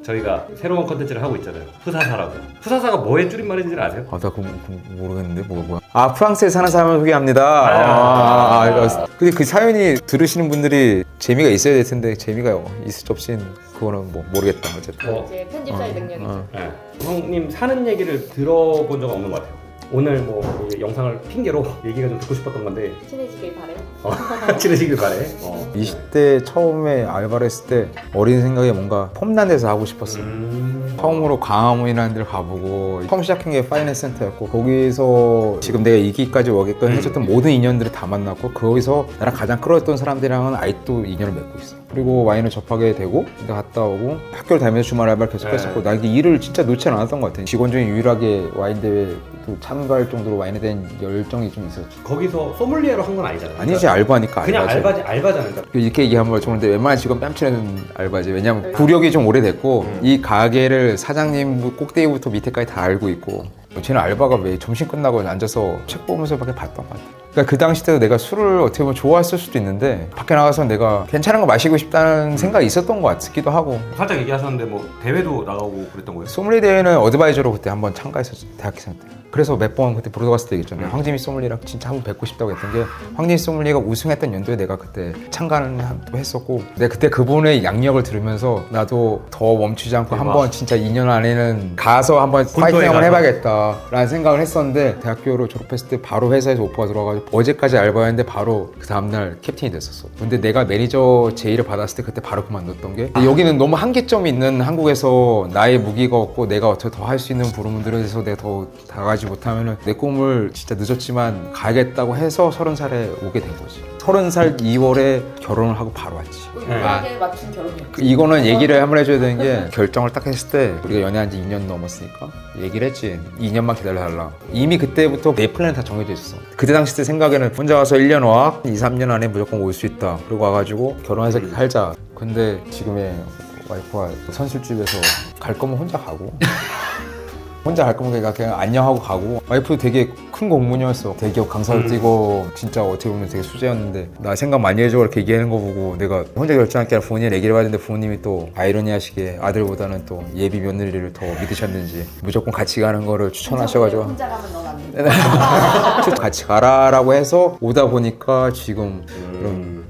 저희가 새로운 컨텐츠를 하고 있잖아요. 푸사사라고. 푸사사가 뭐의 줄임말인지 아세요? 나 그거 모르겠는데 뭐야? 아, 프랑스에 사는 사람을 소개합니다. 이거. 근데 그 사연이 들으시는 분들이 재미가 있어야 될 텐데 재미가 있을지 없이는 그거는 뭐 모르겠다 어쨌든. 이제 편집자의 능력이죠. 네. 형님 사는 얘기를 들어본 적은 없는 것 같아요. 오늘 뭐 이 영상을 핑계로 얘기가 좀 듣고 싶었던 건데 친해지길 바래요. 친해지길 바래. 20대 처음에 알바를 했을 때 어린 생각에 뭔가 폼난 데서 하고 싶었어. 처음으로 광화문이라는 데를 가보고 처음 시작한 게 파이낸스 센터였고 거기서 지금 내가 이기까지 오게끔 해줬던 모든 인연들을 다 만났고 거기서 나랑 가장 끌어왔던 사람들이랑은 아직도 인연을 맺고 있어. 그리고 와인을 접하게 되고 갔다 오고 학교를 다니면서 주말 알바를 계속 했었고 나 이게 일을 진짜 놓지 않았던 것 같아. 직원 중에 유일하게 와인 대회 참가할 정도로 와인에 대한 열정이 좀 있었지. 거기서 소믈리에로 한 건 아니잖아요. 아니지, 알바니까. 그냥 알바지. 알바잖아요. 이렇게 얘기하면 좋은데 웬만한 직원 뺨치는 알바지. 왜냐면 구력이 좀 오래됐고 이 가게를 사장님 꼭대기부터 밑에까지 다 알고 있고 쟤는 알바가 왜 점심 끝나고 앉아서 책 보면서밖에 봤던 것 같아. 그러니까 그 당시 때도 내가 술을 어떻게 보면 좋아했을 수도 있는데 밖에 나가서 내가 괜찮은 거 마시고 싶다는 생각이 있었던 것 같기도 하고. 살짝 얘기하셨는데 뭐 대회도 나가고 그랬던 거예요? 소믈리에 대회는 어드바이저로 그때 한번 참가했었죠. 대학생 때. 그래서 몇 번 그때 보러 갔을 때 있잖아요. 황지미 소믈리에랑 진짜 한번 뵙고 싶다고 했던 게 황지미 소믈리에가 우승했던 연도에 내가 그때 참가는 또 했었고 내가 그때 그분의 양력을 들으면서 나도 더 멈추지 않고 한번 진짜 2년 안에는 가서 한번 파이팅 한번 해봐야겠다 라는 생각을 했었는데 대학교로 졸업했을 때 바로 회사에서 오퍼가 들어와가지고 어제까지 알바였는데 바로 그 다음날 캡틴이 됐었어. 근데 내가 매니저 제의를 받았을 때 그때 바로 그만뒀던 게 여기는 너무 한계점이 있는 한국에서 나의 무기가 없고 내가 어떻게 더 할 수 있는 부분들에 대해서 내가 더 다가가지 못하면 내 꿈을 진짜 늦었지만 가야겠다고 해서 30살에 오게 된 거지. 30살 2월에 결혼을 하고 바로 왔지. 우리에게 맞춘 결혼이었지. 이거는 얘기를 한번 해줘야 되는 게 결정을 딱 했을 때 우리가 연애한 지 2년 넘었으니까 얘기를 했지. 2년만 기다려달라. 이미 그때부터 내 플랜은 다 정해져 있었어. 그때 당시 때 생각에는 혼자 와서 1년 와 2, 3년 안에 무조건 올 수 있다. 그리고 와가지고 결혼해서 살자. 근데 지금의 와이프가 선술집에서 갈 거면 혼자 가고 혼자 갈 거면 그냥 안녕하고 가고. 와이프도 되게 큰 공무원이었어. 대기업 강사도 뛰고 진짜 어떻게 보면 되게 수재였는데 나 생각 많이 해줘 이렇게 얘기하는 거 보고 내가 혼자 결정할 게 아니라 부모님 얘기를 해봤는데 부모님이 또 아이러니하시게 아들보다는 또 예비 며느리를 더 믿으셨는지 무조건 같이 가는 거를 추천하셔가지고 혼자 가면 넌 안 돼. 같이 가라라고 해서 오다 보니까 지금 이런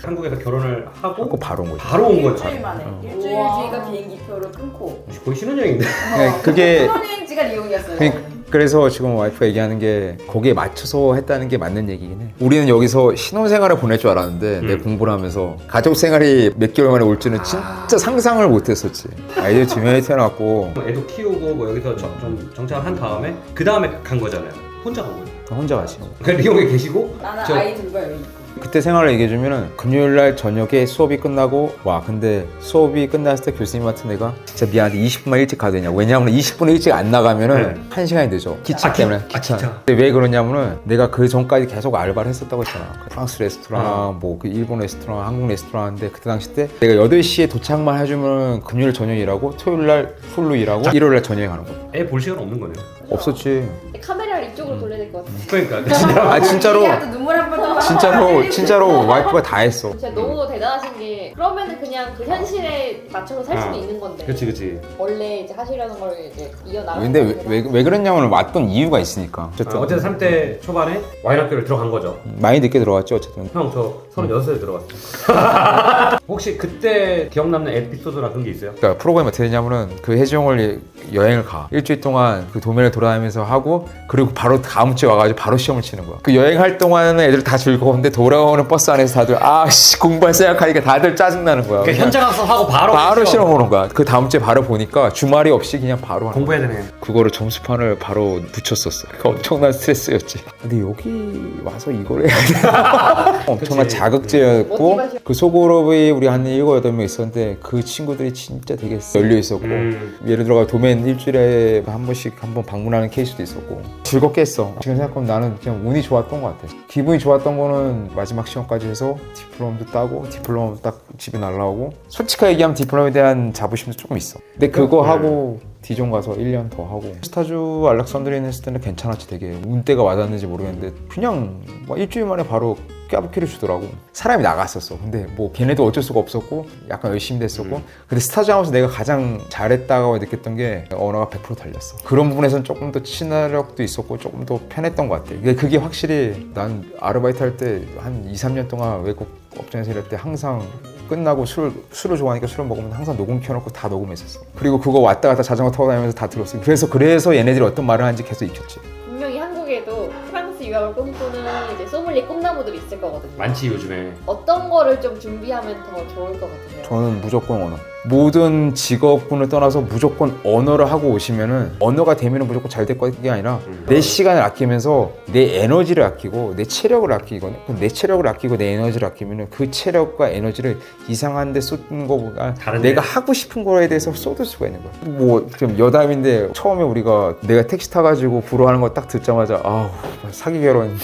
한국에서 결혼을 하고 바로 온 거지. 바로 온 거죠. 일주일 만에. 일주일 뒤가 비행기표를 끊고. 거의 신혼여행인데. 그게 신혼여행지가 뉴욕이었어요. 그래서 지금 와이프가 얘기하는 게 거기에 맞춰서 했다는 게 맞는 얘기긴 해. 우리는 여기서 신혼생활을 보낼 줄 알았는데 내 공부를 하면서 가족생활이 몇 개월 만에 올 줄은 진짜 상상을 못 했었지. 아이들 두 명이 태어났고 애도 키우고 뭐 여기서 좀 정착을 한 다음에 그 다음에 간 거잖아요. 혼자 간 거예요. 혼자 가지. 그러니까 리옹에 계시고 나는 저- 아이들과 여기 있고. 그때 생활을 얘기해주면은 금요일날 저녁에 수업이 끝나고 와 근데 수업이 끝났을 때 교수님한테 내가 진짜 미안한데 20분만 일찍 가도 되냐. 왜냐하면 20분 일찍 안 나가면은 1시간이 늦어. 기차 때문에. 기차. 근데 왜 그러냐면은 내가 그 전까지 계속 알바를 했었다고 했잖아. 프랑스 레스토랑 뭐 그 일본 레스토랑 한국 레스토랑 하는데 그때 당시 때 내가 8시에 도착만 해주면 금요일 저녁 일하고 토요일날 풀로 일하고 일요일날 저녁에 가는 거야. 애 볼 시간 없는 거네요. 없었지. 카메라를 이쪽으로 돌려야 될 것 같아. 그러니까 진짜 아 진짜로 얘기하다 눈물 한번 진짜로 와이프가 다 했어. 진짜 너무 대단하신 게 그러면은 그냥 그 현실에 맞춰서 살 수도 있는 건데 그치 원래 이제 하시려는 걸 이제 이어나가는 근데 왜 그랬냐면 왔던 이유가 있으니까. 어쨌든 30대 초반에 와인 학교를 들어간 거죠. 많이 늦게 들어왔죠 어쨌든. 형 저 36살에 들어갔어요. 혹시 그때 기억 남는 에피소드나 그런 게 있어요? 그러니까 프로그램이 어떻게 되냐면은 그 해지용을 여행을 가 일주일 동안 그 도매를 돌아다니면서 하고 그리고 바로 다음 주에 와가지고 바로 시험을 치는 거야. 그 여행할 동안은 애들 다 즐거운데 돌아오는 버스 안에서 다들 아씨 공부할 생각하니까 다들 짜증나는 거야. 그러니까 현장 학습하고 바로 시험 보는 거야. 그 다음 주에 바로 보니까 주말이 없이 그냥 바로 하는 거야. 공부해야 되네. 그거를 점수판을 바로 붙였었어. 그 엄청난 스트레스였지. 근데 여기 와서 이걸 해야 돼. 엄청난 그치. 자극제였고 모티베이션. 그 소그룹이 우리 한 7, 8명 있었는데 그 친구들이 진짜 되게 열려 있었고 예를 들어 도맨 일주일에 한 번씩 한번 방문하는 케이스도 있었고 즐겁게 했어. 지금 생각하면 나는 그냥 운이 좋았던 것 같아. 기분이 좋았던 거는 마지막 시험까지 해서 디플롬도 따고 디플롬 딱 집에 날라오고 솔직하게 얘기하면 디플롬에 대한 자부심도 조금 있어. 근데 그거 하고 디존 가서 1년 더 하고 스타주 알렉산드리에 했을 때는 괜찮았지. 되게 운때가 와닿는지 모르겠는데 그냥 뭐 일주일 만에 바로 까부키를 주더라고. 사람이 나갔었어. 근데 뭐 걔네도 어쩔 수가 없었고 약간 열심히 됐었고 근데 스타즈하우스 내가 가장 잘했다고 느꼈던 게 언어가 100% 달렸어. 그런 부분에서는 조금 더 친화력도 있었고 조금 더 편했던 것 같아. 그게 확실히 난 아르바이트 할 때 한 2, 3년 동안 외국 업장에서 일할 때 항상 끝나고 술을 좋아하니까 술을 먹으면 항상 녹음 켜놓고 다 녹음했었어. 그리고 그거 왔다 갔다 자전거 타고 다니면서 다 들었어. 그래서 얘네들이 어떤 말을 하는지 계속 익혔지. 분명히 한국에도 프랑스 유학을 꿈꾸는 이제 소믈리에 꿈나무들이 있을 거거든요. 많지 요즘에. 어떤 거를 좀 준비하면 더 좋을 것 같으세요? 저는 무조건 언어. 모든 직업군을 떠나서 무조건 언어를 하고 오시면은 언어가 되면은 무조건 잘 될 게 아니라 내 시간을 아끼면서 내 에너지를 아끼고 내 체력을 아끼거든. 그럼 내 체력을 아끼고 내 에너지를 아끼면은 그 체력과 에너지를 이상한 데 쏟는 거보다 다른데? 내가 하고 싶은 거에 대해서 쏟을 수가 있는 거야. 뭐 지금 여담인데 처음에 우리가 내가 택시 타가지고 불어하는 거 딱 듣자마자 아우 사기 결혼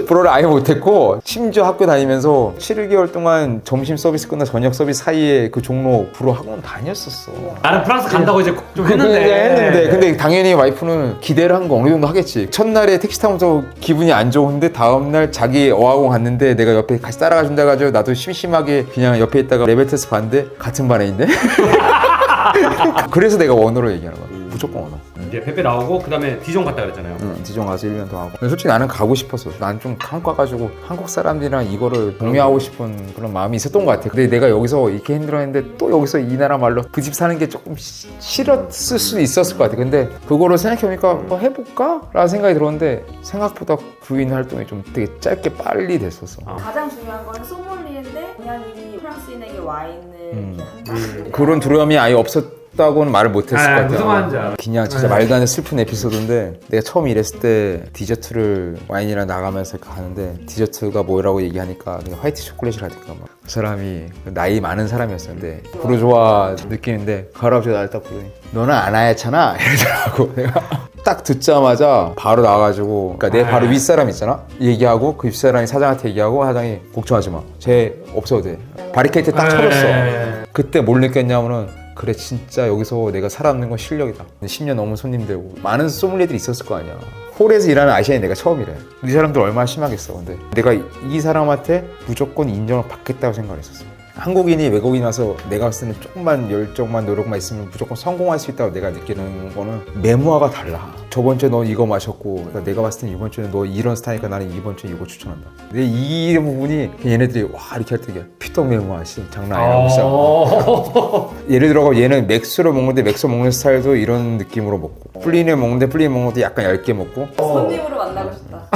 불어를 아예 못했고 심지어 학교 다니면서 7개월 동안 점심 서비스 끝나 저녁 서비스 사이에 그 종로 불어 학원 다녔었어. 나는 프랑스 간다고 이제 좀 했는데. 근데 당연히 와이프는 기대를 한 거 어느 정도 하겠지. 첫날에 택시 타면서 기분이 안 좋은데 다음날 자기 어학원 갔는데 내가 옆에 같이 따라가 준다 가지고 나도 심심하게 그냥 옆에 있다가 레벨 테스트 봤는데 같은 반에 있네. 그래서 내가 언어로 얘기하는 거야. 무조건 언어. 이제 페페 나오고 그다음에 디jon 갔다 그랬잖아요. 디jon 가서 1년 더 하고. 근데 솔직히 나는 가고 싶었어. 난 좀 한국 가가지고 한국 사람들이랑 이거를 공유하고 싶은 그런 마음이 있었던 것 같아. 근데 내가 여기서 이렇게 힘들었는데 또 여기서 이 나라 말로 그 집 사는 게 조금 싫었을 수도 있었을 것 같아. 근데 그거를 생각해보니까 뭐 해볼까? 라는 생각이 들었는데 생각보다 구인 활동이 좀 되게 짧게 빨리 됐었어. 가장 중요한 건 소믈리에인데 동양인이 프랑스인에게 와인을 이렇게 한다. 그런 두려움이 아예 없었다고는 말을 못했을 것 같아요. 무슨 말인지 알아. 그냥 진짜 말도 안 되는 슬픈 에피소드인데 내가 처음 일했을 때 디저트를 와인이랑 나가면서 가는데 디저트가 뭐라고 얘기하니까 그냥 화이트 초콜릿이라든가 막 그 사람이 나이 많은 사람이었었는데 부르주아 느낌인데 그 할아버지가 나를 딱 보더니 너는 안 하얗잖아 이러더라고. 내가 딱 듣자마자 바로 나와가지고 그러니까 내 바로 윗사람 있잖아 얘기하고 그 윗사람이 사장한테 얘기하고 사장이 걱정하지 마 쟤 없어도 돼 바리케이트 딱 쳐줬어. 그때 뭘 느꼈냐면은 그래 진짜 여기서 내가 살아남는 건 실력이다. 10년 넘은 손님들 많은 소믈리에들이 있었을 거 아니야. 홀에서 일하는 아시아인 내가 처음이래. 이 사람들 얼마나 심하겠어. 근데 내가 이 사람한테 무조건 인정을 받겠다고 생각을 했었어. 한국인이 외국인 와서 내가 봤을 때는 조금만 열정만 노력만 있으면 무조건 성공할 수 있다고 내가 느끼는 거는 메모화가 달라. 저번 주에 너 이거 마셨고 그러니까 내가 봤을 때는 이번 주에 너 이런 스타일이니까 나는 이번 주에 이거 추천한다. 근데 이 부분이 얘네들이 와 이렇게 할 때 피떡 메모화 장난 아니야. 예를 들어 얘는 맥주를 먹는데 맥주 먹는 스타일도 이런 느낌으로 먹고 플린을 먹는데 플린 먹는 것도 약간 얇게 먹고 손님으로 만나고 싶다.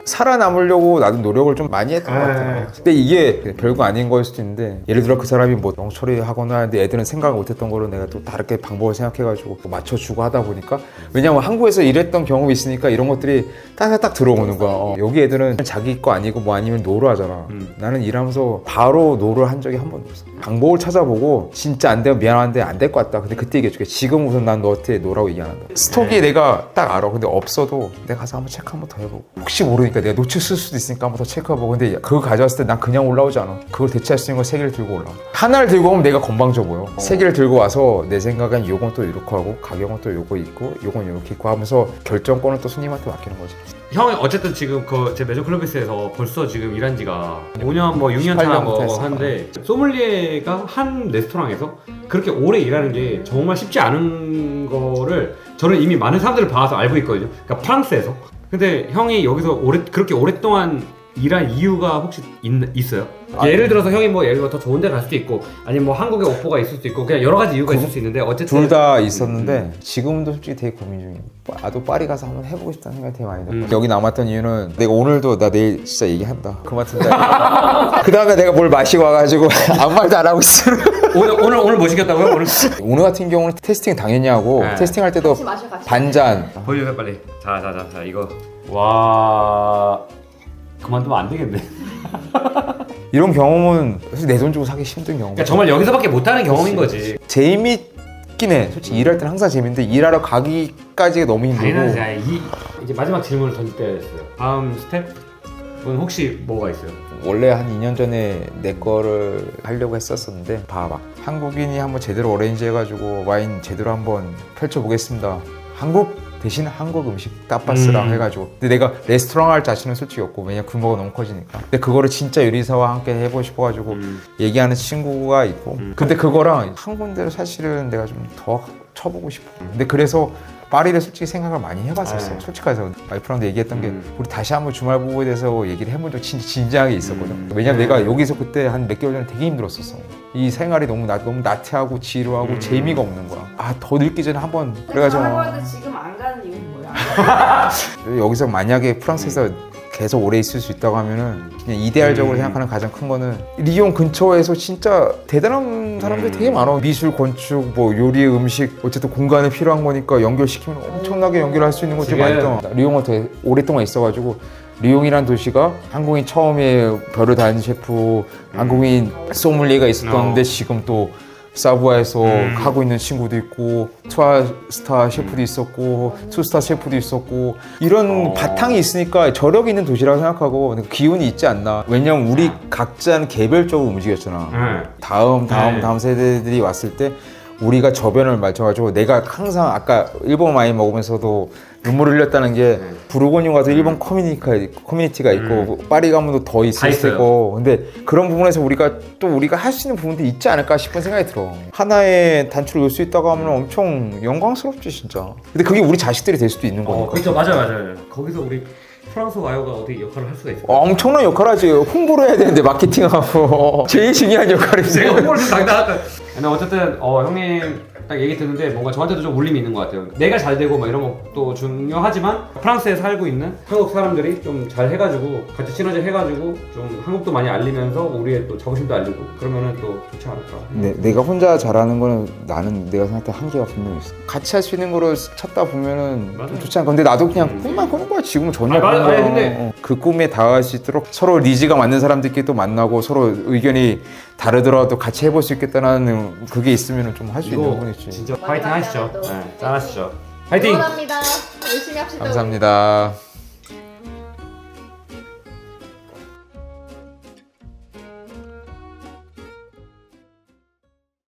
살아남으려고 나도 노력을 좀 많이 했던 것 같아요. 근데 이게 별거 아닌 거일 수도 있는데 예를 들어 그 사람이 뭐 영처리 하거나 하는데 애들은 생각을 못했던 거를 내가 또 다르게 방법을 생각해가지고 또 맞춰주고 하다 보니까 왜냐면 한국에서 일했던 경험이 있으니까 이런 것들이 딱 들어오는 거야. 여기 애들은 자기 거 아니고 뭐 아니면 노를 하잖아. 나는 일하면서 바로 노를 한 적이 한 번도 없어. 방법을 찾아보고 진짜 안 되면 미안한데 안 될 것 같다. 근데 그때 얘기해줄게. 지금 우선 난 너한테 노라고 얘기 안 한다. 스톡이 내가 딱 알아. 근데 없어도 내가 가서 한번 체크 한번 더 해보고 혹시 모르니까 내가 놓쳤을 수도 있으니까 한번 더 체크해보고 근데 그거 가져왔을 때 난 그냥 올라오지 않아. 그걸 대체할 수 있는 건 3개를 들고 올라와. 하나를 들고 오면 내가 건방져 보여. 3개를 들고 와서 내 생각엔 요건 또 이렇게 하고 가격은 또 요거 있고 요건 이렇게 있고 하면서 결정권은 또 손님한테 맡기는 거지. 형이 어쨌든 지금 그 제 메조 클럽에서 벌써 지금 일한 지가 5년 뭐 6년 차 18년 뭐 됐어. 하는데 소믈리에가 한 레스토랑에서 그렇게 오래 일하는 게 정말 쉽지 않은 거를 저는 이미 많은 사람들을 봐서 알고 있거든요. 그러니까 프랑스에서. 근데 형이 여기서 그렇게 오랫동안 일한 이유가 혹시 있어요? 예를 들어서 형이 뭐 예를 들어 더 좋은 데 갈 수도 있고 아니면 뭐 한국에 오퍼가 있을 수도 있고 그냥 여러 가지 이유가 있을 수 있는데 어쨌든 둘 다 있었는데 지금도 솔직히 되게 고민 중이에요. 나도 파리 가서 한번 해보고 싶다는 생각이 되게 많이 들고 여기 남았던 이유는 내가 오늘도 나 내일 진짜 얘기한다. 그만 든다. 그 다음에 내가 뭘 마시고 와가지고 아무 말도 안 하고 있어. 오늘 뭐 시켰다고요? 오늘 같은 경우는 테스팅 당연히 하고 네. 테스팅 할 때도 같이 마셔 같이. 반잔 보여주세요 빨리. 자 이거 와 그만두면 안 되겠네. 이런 경험은 사실 내 돈 주고 사기 힘든 경험. 그러니까 정말 여기서밖에 못하는 경험인 거지. 재밌긴 해. 솔직히 일할 때는 항상 재밌는데 일하러 가기까지가 너무 힘들고. 당연하지. 이제 마지막 질문을 던질 때가 됐어요. 다음 스텝은 혹시 뭐가 있어요? 원래 한 2년 전에 내 거를 하려고 했었었는데 봐봐. 한국인이 한번 제대로 어레인지 해가지고 와인 제대로 한번 펼쳐보겠습니다. 한국 대신 한국 음식 타파스랑 해가지고. 근데 내가 레스토랑 할 자신은 솔직히 없고 왜냐 규모가 너무 커지니까. 근데 그거를 진짜 요리사와 함께 해보고 싶어가지고 얘기하는 친구가 있고. 근데 그거랑 한 군데를 사실은 내가 좀 더 쳐보고 싶어. 근데 그래서 파리를 솔직히 생각을 많이 해봤었어. 솔직해서 와이프랑도 얘기했던 게 우리 다시 한번 주말 부부에 대해서 얘기를 해본 적 진짜 진지하게 있었거든. 왜냐면 내가 여기서 그때 한 몇 개월 전에 되게 힘들었었어. 이 생활이 너무 나태하고 지루하고 재미가 없는 거야. 아, 더 늙기 전에 한번 그래가지고 그래가지고 지금 안 가는 이유는 뭐야? 여기서 만약에 프랑스에서 계속 오래 있을 수 있다고 하면은 그냥 이데알적으로 생각하는 가장 큰 거는 리옹 근처에서 진짜 대단한 사람들이 되게 많아. 미술, 건축, 뭐 요리, 음식 어쨌든 공간이 필요한 거니까 연결시키면 엄청나게 연결할 수 있는 곳이 지금- 많다. 리옹을 되게 오랫동안 있어가지고 리옹이란 도시가 한국인 처음에 별을 단 셰프, 한국인 소믈리에가 있었던데 지금 또 사부아에서 하고 있는 친구도 있고 투스타 셰프도 있었고 투스타 셰프도 있었고 이런 바탕이 있으니까 저력이 있는 도시라고 생각하고 기운이 있지 않나. 왜냐면 우리 각자는 개별적으로 움직였잖아. 다음 세대들이 왔을 때 우리가 저변을 맞춰가지고 내가 항상 아까 일본 와인 먹으면서도 눈물을 흘렸다는 게 부르고뉴 가서 일본 커뮤니티가 있고 파리 가면 더 있을 있어요. 테고. 근데 그런 부분에서 우리가 할 수 있는 부분도 있지 않을까 싶은 생각이 들어. 하나의 단추를 놓을 수 있다고 하면 엄청 영광스럽지 진짜. 근데 그게 우리 자식들이 될 수도 있는 거니까. 그렇죠. 맞아요. 거기서 우리 프랑스 와이어가 어떻게 역할을 할 수가 있어요. 엄청난 역할을 하지. 홍보를 해야 되는데 마케팅하고 제일 중요한 역할이지. 제가 홍보를 좀 당당할까요? 근데 어쨌든 형님 딱 얘기 듣는데 뭔가 저한테도 좀 울림이 있는 것 같아요. 내가 잘 되고 막 이런 것도 중요하지만 프랑스에 살고 있는 한국 사람들이 좀 잘 해가지고 같이 시너지 해가지고 좀 한국도 많이 알리면서 우리의 또 자부심도 알리고 그러면은 또 좋지 않을까. 내가 혼자 잘하는 거는 나는 내가 생각할 때 한계가 분명히 있어. 같이 할 수 있는 거를 찾다 보면은 좀 좋지 않을까. 근데 나도 그냥 꿈만 꾸는 거야. 지금은 전혀 그런 거야. 근데 그 꿈에 다가갈 수 있도록 서로 니즈가 맞는 사람들끼리 또 만나고 서로 의견이 다르더라도 같이 해볼 수 있겠다는 그게 있으면 좀 할 수 있는 부분이지. 진짜 파이팅 하시죠. 네, 짠하시죠. 파이팅! 응원합니다. 열심히 합시다. 감사합니다.